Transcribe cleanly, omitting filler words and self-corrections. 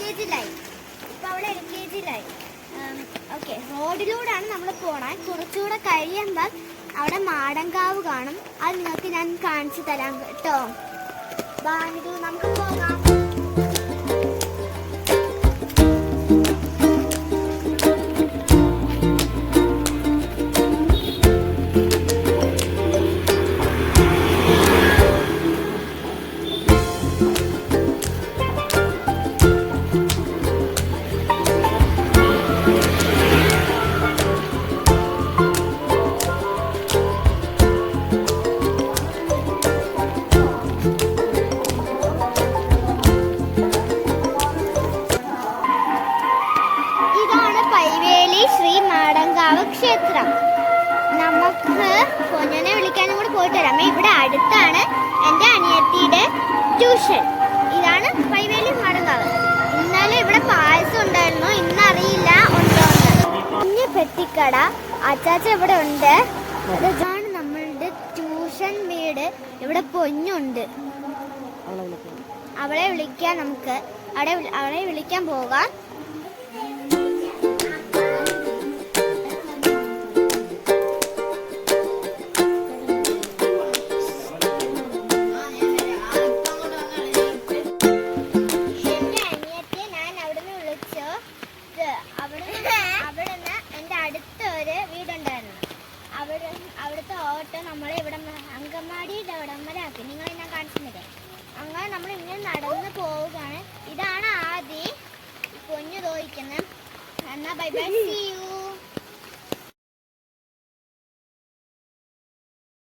LKG-ലായി. ഇപ്പോൾ അവൾ LKG-ലായി. ഓക്കെ, റോഡിലൂടെയാണ് നമ്മൾ പോണേ. കുറച്ചുകൂടെ കഴിയുമ്പോൾ അവിടെ മാടങ്കാവ് കാണും. അത് നിങ്ങൾക്ക് ഞാൻ കാണിച്ചു തരാം കേട്ടോ. ബാനിതു നമുക്ക് പോകാം. ശ്രീ മാടങ്കാവ് ക്ഷേത്രം. നമുക്ക് പൊന്നുനെ വിളിക്കാനും കൂടെ പോയിട്ട് വരാം. ഇവിടെ അടുത്താണ് എൻ്റെ അനിയത്തിയുടെ ട്യൂഷൻ. ഇതാണ് പൈവേലി മാടങ്കാവ്. ഇന്നലെ ഇവിടെ പായസം ഉണ്ടായിരുന്നു, ഇന്നറിയില്ല ഉണ്ടോന്ന്. കുഞ്ഞു പെട്ടിക്കട അച്ചാച്ച ഇവിടെ ഉണ്ട്. ഇതാണ് നമ്മളുടെ ട്യൂഷൻ വീട്. ഇവിടെ പൊന്നുണ്ട്. അവളെ വിളിക്കാൻ നമുക്ക് അവളെ വിളിക്കാൻ പോകാം. അവിടുന്ന് എൻ്റെ അടുത്തൊരു വീടുണ്ടായിരുന്നു. അവിടുത്തെ ഓട്ടോ നമ്മളെ ഇവിടെ അങ്കമാടിയുടെ ഇവിടം വരെ ആക്കി. നിങ്ങളെ ഞാൻ കാണിച്ചില്ലേ? അങ്ങനെ നമ്മൾ ഇങ്ങനെ നടന്ന് പോവുകയാണ്. ഇതാണ് ആദ്യം പൊന്നു തോന്നിക്കുന്നത്. എന്നാ ബൈ ബൈ, സീ യു.